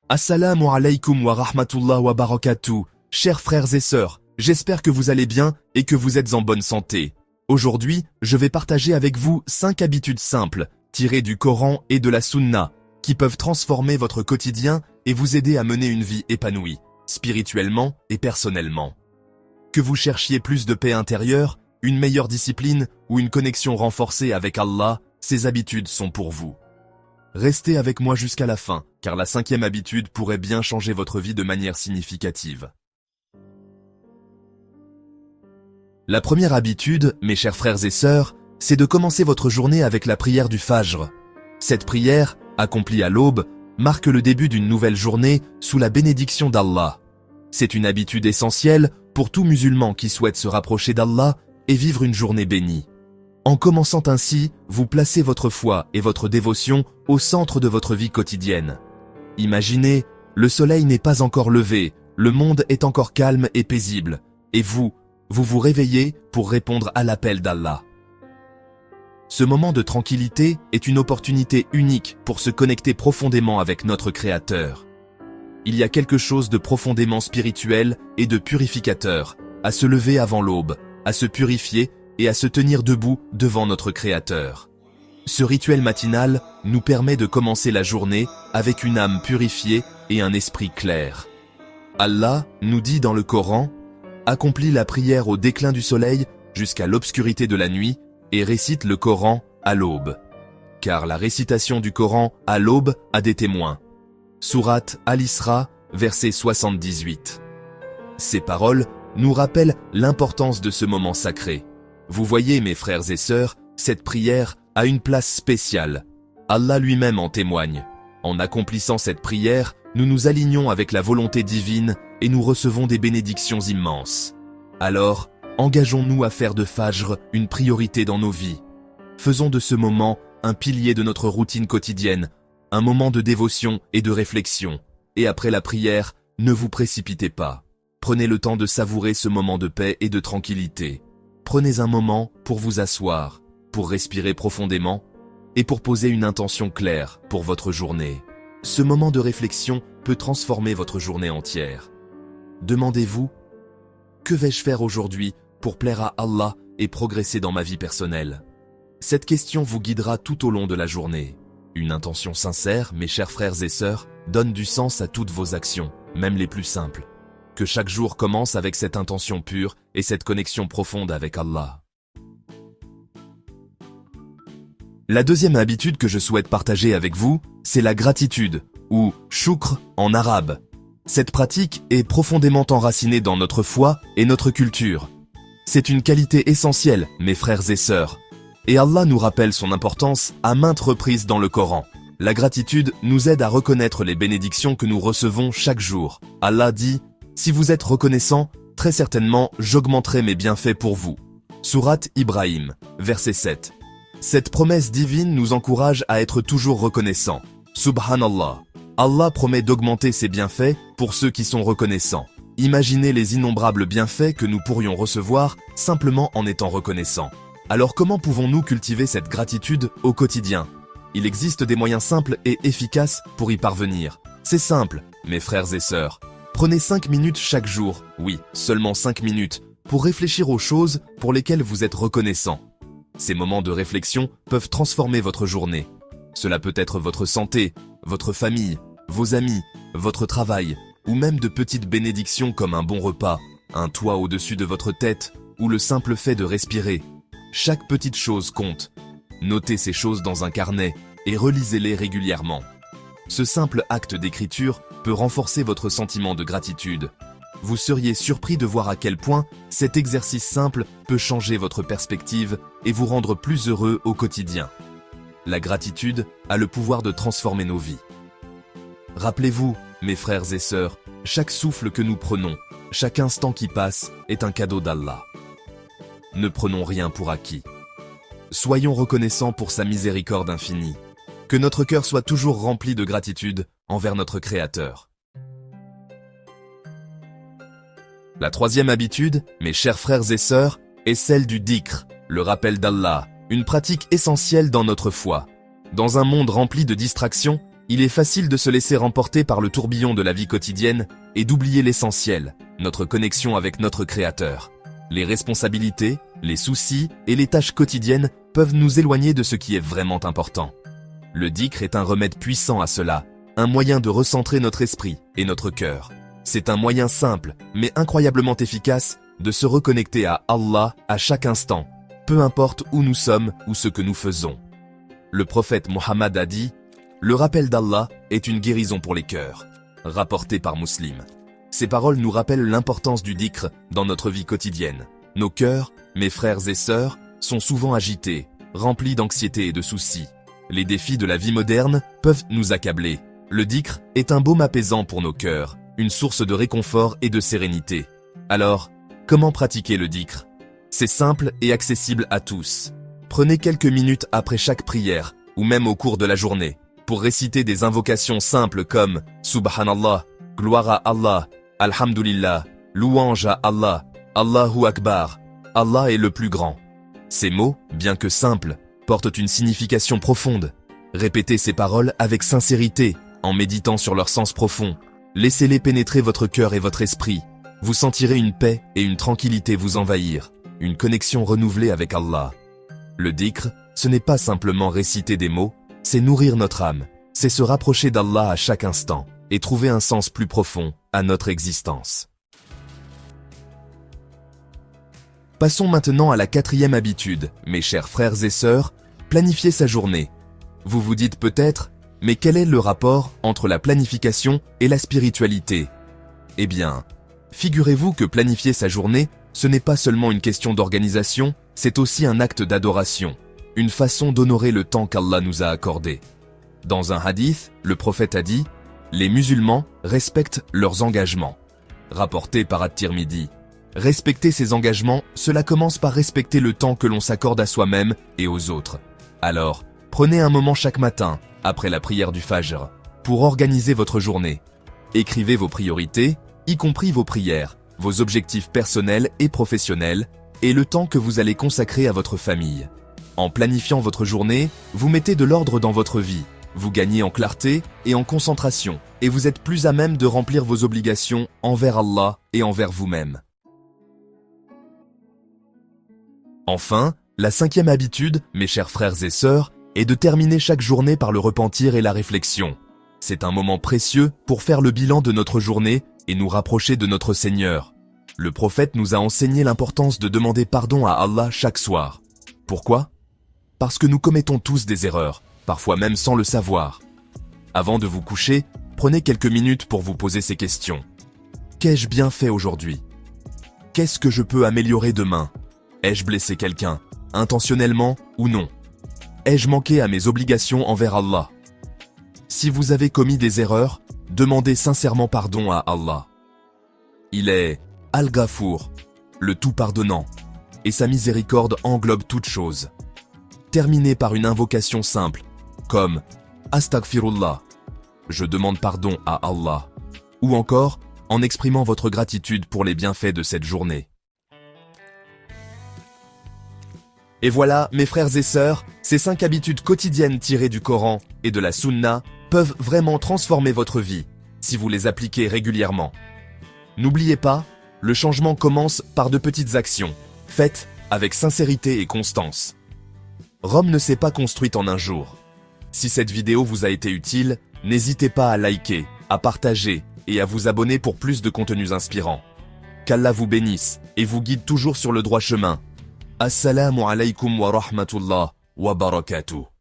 Assalamu alaikum wa rahmatullah wa barakatuh, chers frères et sœurs, j'espère que vous allez bien et que vous êtes en bonne santé. Aujourd'hui, je vais partager avec vous 5 habitudes simples, tirées du Coran et de la Sunna, qui peuvent transformer votre quotidien et vous aider à mener une vie épanouie, spirituellement et personnellement. Que vous cherchiez plus de paix intérieure, une meilleure discipline ou une connexion renforcée avec Allah, ces habitudes sont pour vous. Restez avec moi jusqu'à la fin, car la 5e habitude pourrait bien changer votre vie de manière significative. La première habitude, mes chers frères et sœurs, c'est de commencer votre journée avec la prière du Fajr. Cette prière, accomplie à l'aube, marque le début d'une nouvelle journée sous la bénédiction d'Allah. C'est une habitude essentielle pour tout musulman qui souhaite se rapprocher d'Allah et vivre une journée bénie. En commençant ainsi, vous placez votre foi et votre dévotion au centre de votre vie quotidienne. Imaginez, le soleil n'est pas encore levé, le monde est encore calme et paisible, et vous vous réveillez pour répondre à l'appel d'Allah. Ce moment de tranquillité est une opportunité unique pour se connecter profondément avec notre Créateur. Il y a quelque chose de profondément spirituel et de purificateur à se lever avant l'aube, à se purifier et à se tenir debout devant notre Créateur. Ce rituel matinal nous permet de commencer la journée avec une âme purifiée et un esprit clair. Allah nous dit dans le Coran « Accomplis la prière au déclin du soleil jusqu'à l'obscurité de la nuit et récite le Coran à l'aube. » Car la récitation du Coran à l'aube a des témoins. Sourate Al-Isra, verset 78. Ces paroles nous rappellent l'importance de ce moment sacré. Vous voyez, mes frères et sœurs, cette prière a une place spéciale. Allah lui-même en témoigne. En accomplissant cette prière, nous nous alignons avec la volonté divine et nous recevons des bénédictions immenses. Alors, engageons-nous à faire de Fajr une priorité dans nos vies. Faisons de ce moment un pilier de notre routine quotidienne, un moment de dévotion et de réflexion. Et après la prière, ne vous précipitez pas. Prenez le temps de savourer ce moment de paix et de tranquillité. Prenez un moment pour vous asseoir, pour respirer profondément et pour poser une intention claire pour votre journée. Ce moment de réflexion peut transformer votre journée entière. Demandez-vous, que vais-je faire aujourd'hui pour plaire à Allah et progresser dans ma vie personnelle? Cette question vous guidera tout au long de la journée. Une intention sincère, mes chers frères et sœurs, donne du sens à toutes vos actions, même les plus simples. Que chaque jour commence avec cette intention pure et cette connexion profonde avec Allah. La deuxième habitude que je souhaite partager avec vous, c'est la gratitude, ou shukr en arabe. Cette pratique est profondément enracinée dans notre foi et notre culture. C'est une qualité essentielle, mes frères et sœurs. Et Allah nous rappelle son importance à maintes reprises dans le Coran. La gratitude nous aide à reconnaître les bénédictions que nous recevons chaque jour. Allah dit « Si vous êtes reconnaissant, très certainement j'augmenterai mes bienfaits pour vous. » Sourate Ibrahim, verset 7. Cette promesse divine nous encourage à être toujours reconnaissants. Subhanallah. Allah promet d'augmenter ses bienfaits pour ceux qui sont reconnaissants. Imaginez les innombrables bienfaits que nous pourrions recevoir simplement en étant reconnaissants. Alors comment pouvons-nous cultiver cette gratitude au quotidien? Il existe des moyens simples et efficaces pour y parvenir. C'est simple, mes frères et sœurs. Prenez 5 minutes chaque jour, oui, seulement 5 minutes, pour réfléchir aux choses pour lesquelles vous êtes reconnaissant. Ces moments de réflexion peuvent transformer votre journée. Cela peut être votre santé, votre famille, vos amis, votre travail, ou même de petites bénédictions comme un bon repas, un toit au-dessus de votre tête, ou le simple fait de respirer. Chaque petite chose compte. Notez ces choses dans un carnet et relisez-les régulièrement. Ce simple acte d'écriture peut renforcer votre sentiment de gratitude. Vous seriez surpris de voir à quel point cet exercice simple peut changer votre perspective et vous rendre plus heureux au quotidien. La gratitude a le pouvoir de transformer nos vies. Rappelez-vous, mes frères et sœurs, chaque souffle que nous prenons, chaque instant qui passe est un cadeau d'Allah. Ne prenons rien pour acquis. Soyons reconnaissants pour sa miséricorde infinie. Que notre cœur soit toujours rempli de gratitude envers notre Créateur. La troisième habitude, mes chers frères et sœurs, est celle du dhikr, le rappel d'Allah, une pratique essentielle dans notre foi. Dans un monde rempli de distractions, Il est facile de se laisser remporter par le tourbillon de la vie quotidienne et d'oublier l'essentiel, notre connexion avec notre Créateur. Les responsabilités, les soucis et les tâches quotidiennes peuvent nous éloigner de ce qui est vraiment important. Le dhikr est un remède puissant à cela, un moyen de recentrer notre esprit et notre cœur. C'est un moyen simple, mais incroyablement efficace, de se reconnecter à Allah à chaque instant, peu importe où nous sommes ou ce que nous faisons. Le prophète Mohammed a dit « Le rappel d'Allah est une guérison pour les cœurs », rapporté par Muslim. Ces paroles nous rappellent l'importance du dhikr dans notre vie quotidienne. Nos cœurs, mes frères et sœurs, sont souvent agités, remplis d'anxiété et de soucis. Les défis de la vie moderne peuvent nous accabler. Le dhikr est un baume apaisant pour nos cœurs, une source de réconfort et de sérénité. Alors, comment pratiquer le dhikr? C'est simple et accessible à tous. Prenez quelques minutes après chaque prière, ou même au cours de la journée, pour réciter des invocations simples comme « Subhanallah »,« Gloire à Allah »,« Alhamdulillah »,« Louange à Allah »,« Allahu Akbar »,« Allah est le plus grand ». Ces mots, bien que simples, portent une signification profonde. Répétez ces paroles avec sincérité, en méditant sur leur sens profond. Laissez-les pénétrer votre cœur et votre esprit. Vous sentirez une paix et une tranquillité vous envahir, une connexion renouvelée avec Allah. Le dhikr, ce n'est pas simplement réciter des mots, c'est nourrir notre âme, c'est se rapprocher d'Allah à chaque instant et trouver un sens plus profond à notre existence. Passons maintenant à la 4e habitude, mes chers frères et sœurs, planifier sa journée. Vous vous dites peut-être, mais quel est le rapport entre la planification et la spiritualité? Eh bien, figurez-vous que planifier sa journée, ce n'est pas seulement une question d'organisation, c'est aussi un acte d'adoration, une façon d'honorer le temps qu'Allah nous a accordé. Dans un hadith, le prophète a dit « Les musulmans respectent leurs engagements », rapporté par At-Tirmidhi. Respecter ses engagements, cela commence par respecter le temps que l'on s'accorde à soi-même et aux autres. Alors, prenez un moment chaque matin, après la prière du Fajr, pour organiser votre journée. Écrivez vos priorités, y compris vos prières, vos objectifs personnels et professionnels, et le temps que vous allez consacrer à votre famille. En planifiant votre journée, vous mettez de l'ordre dans votre vie, vous gagnez en clarté et en concentration, et vous êtes plus à même de remplir vos obligations envers Allah et envers vous-même. Enfin, la 5e habitude, mes chers frères et sœurs, est de terminer chaque journée par le repentir et la réflexion. C'est un moment précieux pour faire le bilan de notre journée et nous rapprocher de notre Seigneur. Le prophète nous a enseigné l'importance de demander pardon à Allah chaque soir. Pourquoi? Parce que nous commettons tous des erreurs, parfois même sans le savoir. Avant de vous coucher, prenez quelques minutes pour vous poser ces questions. Qu'ai-je bien fait aujourd'hui? Qu'est-ce que je peux améliorer demain? Ai-je blessé quelqu'un, intentionnellement ou non? Ai-je manqué à mes obligations envers Allah? Si vous avez commis des erreurs, demandez sincèrement pardon à Allah. Il est Al-Ghafour, le tout pardonnant, et sa miséricorde englobe toutes choses. Terminez par une invocation simple, comme Astaghfirullah, je demande pardon à Allah, ou encore en exprimant votre gratitude pour les bienfaits de cette journée. Et voilà, mes frères et sœurs, ces 5 habitudes quotidiennes tirées du Coran et de la Sunna peuvent vraiment transformer votre vie, si vous les appliquez régulièrement. N'oubliez pas, le changement commence par de petites actions, faites avec sincérité et constance. Rome ne s'est pas construite en un jour. Si cette vidéo vous a été utile, n'hésitez pas à liker, à partager et à vous abonner pour plus de contenus inspirants. Qu'Allah vous bénisse et vous guide toujours sur le droit chemin. Assalamu alaikum wa rahmatullah wa barakatuh.